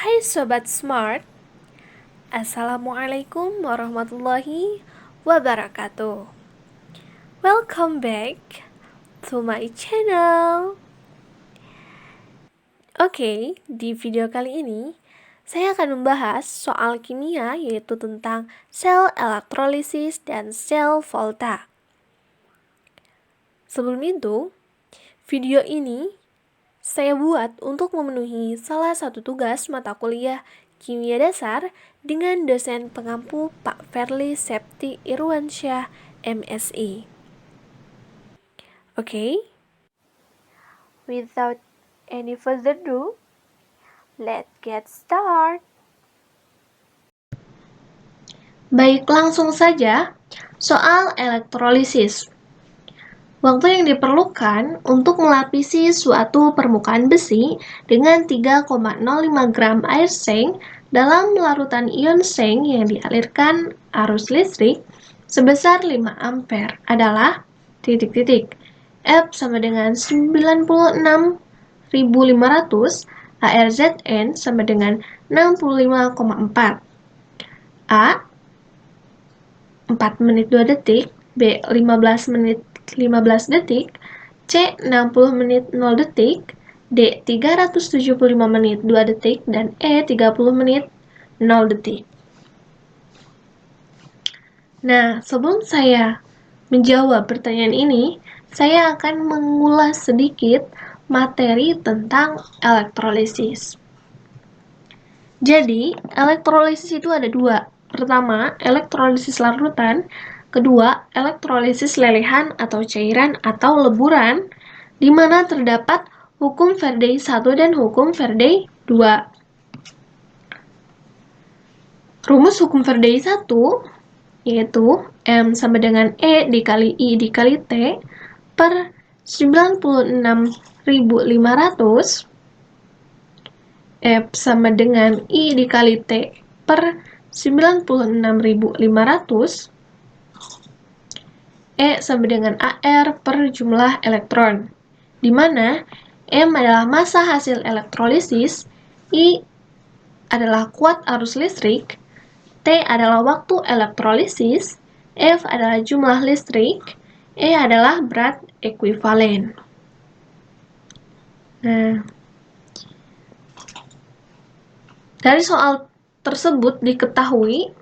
Hai Sobat Smart, Assalamualaikum warahmatullahi wabarakatuh. Welcome back to my channel. Oke, di video kali ini saya akan membahas soal kimia yaitu tentang sel elektrolisis dan sel volta. Sebelum itu, video ini saya buat untuk memenuhi salah satu tugas mata kuliah Kimia Dasar dengan dosen pengampu Pak Verly Septi Irwansyah, MSI. Oke, without any further ado, let's get start. Baik, langsung saja soal elektrolisis. Waktu yang diperlukan untuk melapisi suatu permukaan besi dengan 3,05 gram air seng dalam larutan ion seng yang dialirkan arus listrik sebesar 5 ampere adalah F sama dengan 96.500, ARZN sama dengan 65,4, A 4 menit 2 detik, B 15 menit 15 detik, C 60 menit 0 detik, D 375 menit 2 detik, dan E 30 menit 0 detik. Nah, sebelum saya menjawab pertanyaan ini, saya akan mengulas sedikit materi tentang elektrolisis. Jadi, elektrolisis itu ada dua. Pertama, elektrolisis larutan. Kedua, elektrolisis lelehan atau cairan atau leburan, di mana terdapat hukum Faraday 1 dan hukum Faraday 2. Rumus hukum Faraday 1 yaitu M sama dengan E dikali I dikali T per 96.500, F sama dengan I dikali T per 96.500, E sama dengan AR per jumlah elektron, di mana M adalah massa hasil elektrolisis, I adalah kuat arus listrik, T adalah waktu elektrolisis, F adalah jumlah listrik, E adalah berat ekuivalen. Nah, dari soal tersebut diketahui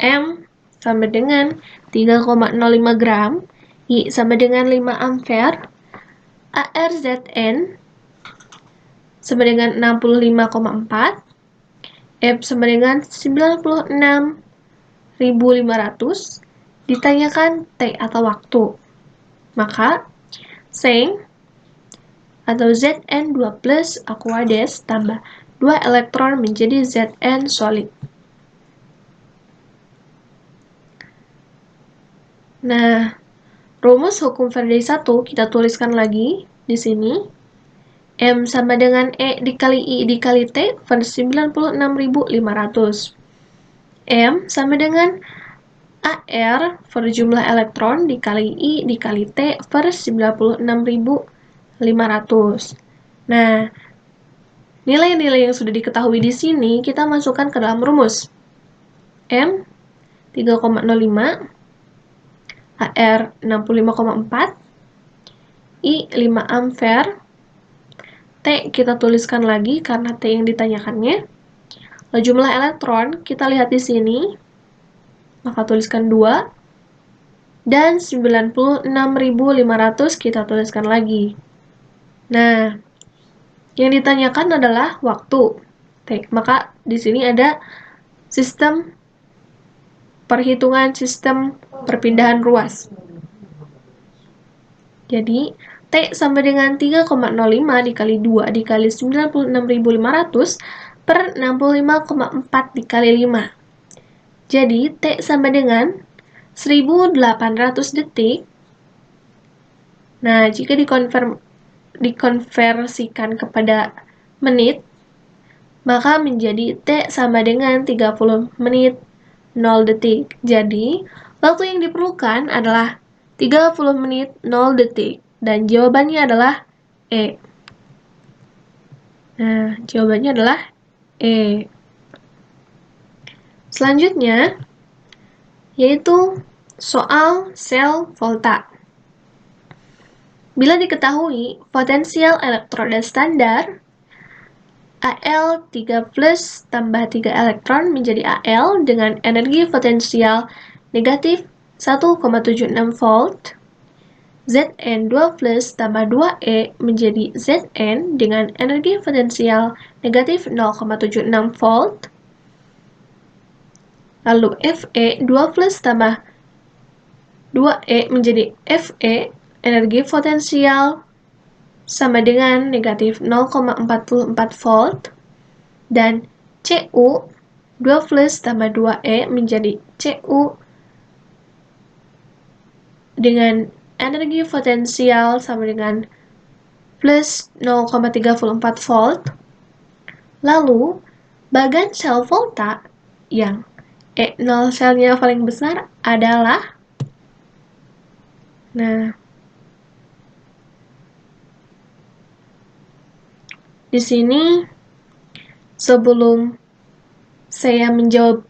M sama dengan 3,05 gram, I sama dengan 5 ampere, ARZN sama dengan 65,4, F sama dengan 96.500, ditanyakan T atau waktu. Maka, seng atau Zn2 plus aqueous tambah 2 elektron menjadi Zn solid. Nah, rumus hukum Faraday 1 kita tuliskan lagi di sini. M sama dengan E dikali I dikali T per 96.500. M sama dengan AR per jumlah elektron dikali I dikali T per 96.500. Nah, nilai-nilai yang sudah diketahui di sini kita masukkan ke dalam rumus. M 3,05, AR 65,4, I 5 ampere, T kita tuliskan lagi karena T yang ditanyakannya. Lalu jumlah elektron kita lihat di sini, maka tuliskan 2, dan 96.500 kita tuliskan lagi. Nah, yang ditanyakan adalah waktu T. Maka di sini ada sistem perhitungan sistem perpindahan ruas. Jadi, T sama dengan 3,05 dikali 2 dikali 96.500 per 65,4 dikali 5. Jadi, T sama dengan 1.800 detik. Nah, jika dikonversikan kepada menit, maka menjadi T sama dengan 30 menit 0 detik. Jadi, waktu yang diperlukan adalah 30 menit 0 detik. Dan jawabannya adalah E. Nah, jawabannya adalah E. Selanjutnya, yaitu soal sel volta. Bila diketahui potensial elektroda standar Al 3 plus tambah 3 elektron menjadi Al dengan energi potensial negatif 1,76 volt, Zn 2 plus tambah 2E menjadi Zn dengan energi potensial negatif 0,76 volt, lalu Fe 2 plus tambah 2E menjadi Fe energi potensial sama dengan negatif 0,44 volt, dan Cu 2 plus tambah 2E menjadi Cu dengan energi potensial sama dengan plus 0,34 volt. Lalu, bagan sel volta yang E0 selnya paling besar adalah, di sini sebelum saya menjawab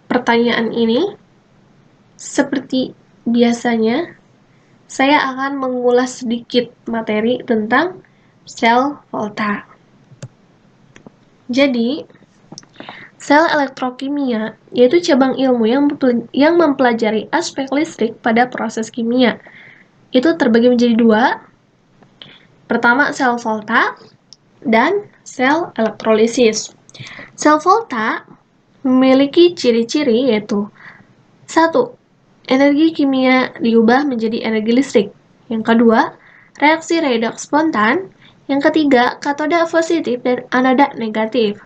pertanyaan ini, seperti biasanya, saya akan mengulas sedikit materi tentang sel volta. Jadi, sel elektrokimia yaitu cabang ilmu yang mempelajari aspek listrik pada proses kimia. Itu terbagi menjadi dua. Pertama, sel volta dan sel elektrolisis. Sel volta memiliki ciri-ciri yaitu 1. Energi kimia diubah menjadi energi listrik. Yang kedua, reaksi redoks spontan. Yang ketiga, katoda positif dan anoda negatif.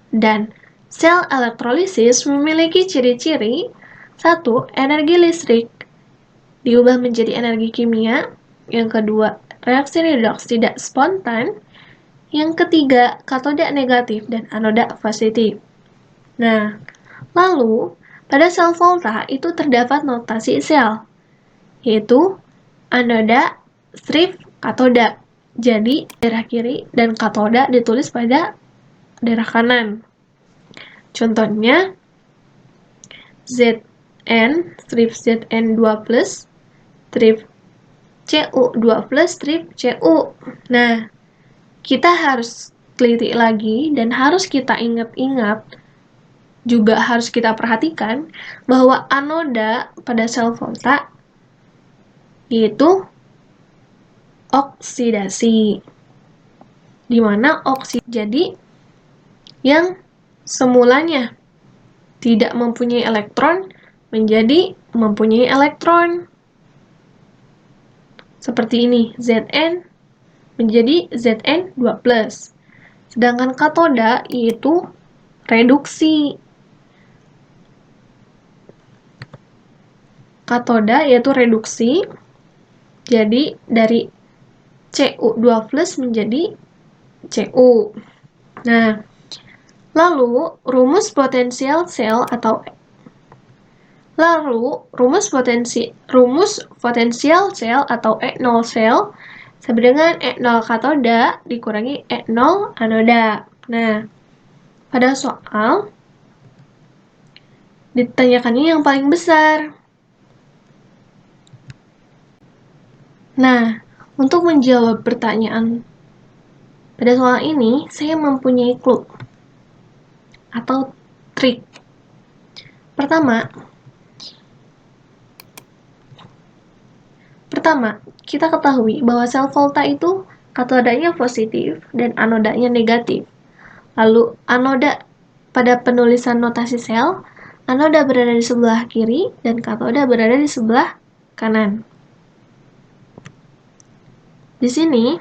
Dan sel elektrolisis memiliki ciri-ciri 1. Energi listrik diubah menjadi energi kimia. Yang kedua, reaksi redoks tidak spontan. Yang ketiga, katoda negatif dan anoda positif. Nah, lalu pada sel volta itu terdapat notasi sel, yaitu anoda, strip, katoda. Jadi, daerah kiri dan katoda ditulis pada daerah kanan. Contohnya, Zn, strip Zn 2+, strip Cu 2+, strip Cu. Nah, kita harus teliti lagi dan harus kita ingat-ingat, juga harus kita perhatikan bahwa anoda pada sel volta yaitu oksidasi, di mana jadi yang semulanya tidak mempunyai elektron menjadi mempunyai elektron. Seperti ini, Zn menjadi Zn 2+. Sedangkan katoda yaitu reduksi. Katoda yaitu reduksi, jadi dari Cu2+ menjadi Cu. Nah, lalu rumus potensial sel atau potensial sel atau E0 sel sama dengan E0 katoda dikurangi E0 anoda. Nah, pada soal ditanyakannya yang paling besar. Nah, untuk menjawab pertanyaan pada soal ini, saya mempunyai clue atau trik. Pertama, kita ketahui bahwa sel volta itu katodanya positif dan anodanya negatif. Lalu, anoda pada penulisan notasi sel, anoda berada di sebelah kiri dan katoda berada di sebelah kanan. Di sini,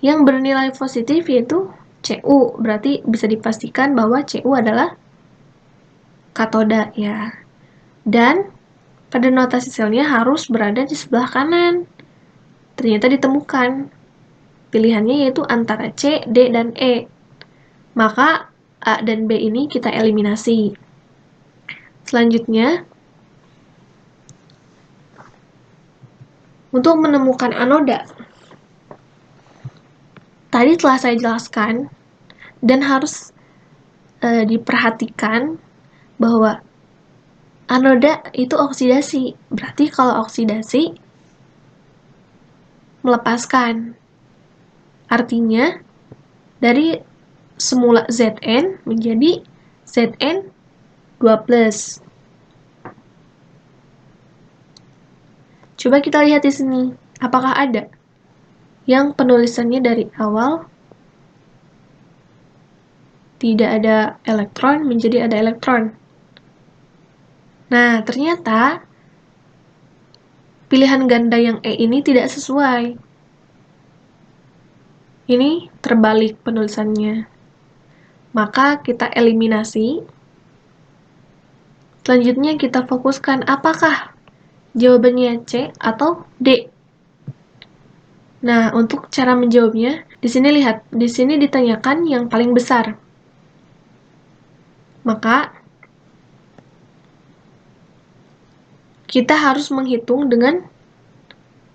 yang bernilai positif yaitu Cu, berarti bisa dipastikan bahwa Cu adalah katoda ya. Dan pada notasi selnya harus berada di sebelah kanan. Ternyata ditemukan. Pilihannya yaitu antara C, D, dan E. Maka A dan B ini kita eliminasi. Selanjutnya, untuk menemukan anoda, tadi telah saya jelaskan dan harus diperhatikan bahwa anoda itu oksidasi. Berarti kalau oksidasi melepaskan. Artinya dari semula Zn menjadi Zn2+. Coba kita lihat di sini, apakah ada yang penulisannya dari awal tidak ada elektron menjadi ada elektron. Nah, ternyata pilihan ganda yang E ini tidak sesuai. Ini terbalik penulisannya. Maka kita eliminasi. Selanjutnya kita fokuskan apakah jawabannya C atau D. Nah, untuk cara menjawabnya, di sini lihat, di sini ditanyakan yang paling besar. Maka kita harus menghitung dengan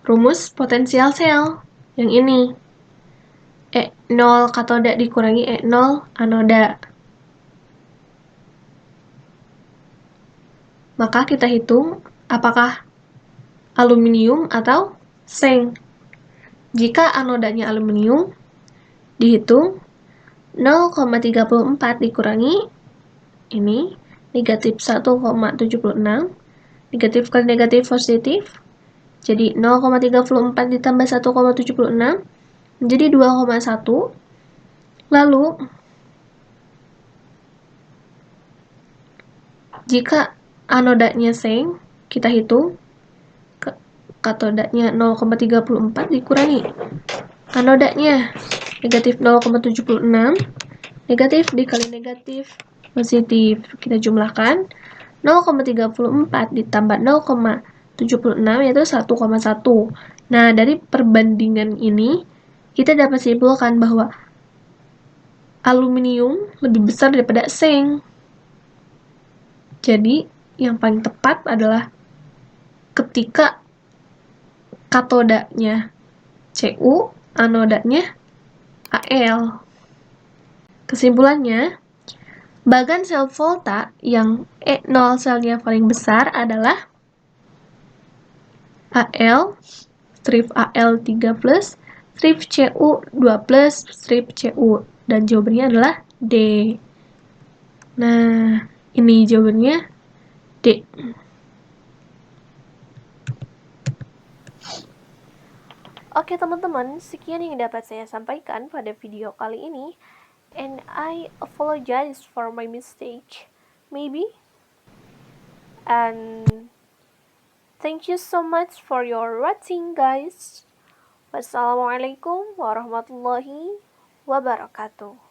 rumus potensial sel yang ini. E0 katoda dikurangi E0 anoda. Maka kita hitung apakah aluminium atau seng. Jika anodanya aluminium, dihitung 0,34 dikurangi ini, negatif 1,76, negatif kali negatif positif, jadi 0,34 ditambah 1,76, menjadi 2,1. Lalu, jika anodanya seng, kita hitung, katodanya 0,34 dikurangi anodanya negatif 0,76, negatif dikali negatif positif, kita jumlahkan 0,34 ditambah 0,76 yaitu 1,1. Nah, dari perbandingan ini kita dapat simpulkan bahwa aluminium lebih besar daripada seng. Jadi, yang paling tepat adalah ketika katodanya Cu, anodanya Al. Kesimpulannya, bagan sel volta yang E0 selnya paling besar adalah Al, strip Al3+, strip Cu2+, strip Cu. Dan jawabannya adalah D. Nah, ini jawabannya D. Oke teman-teman, sekian yang dapat saya sampaikan pada video kali ini. And I apologize for my mistake, maybe. And thank you so much for your watching, guys. Wassalamualaikum warahmatullahi wabarakatuh.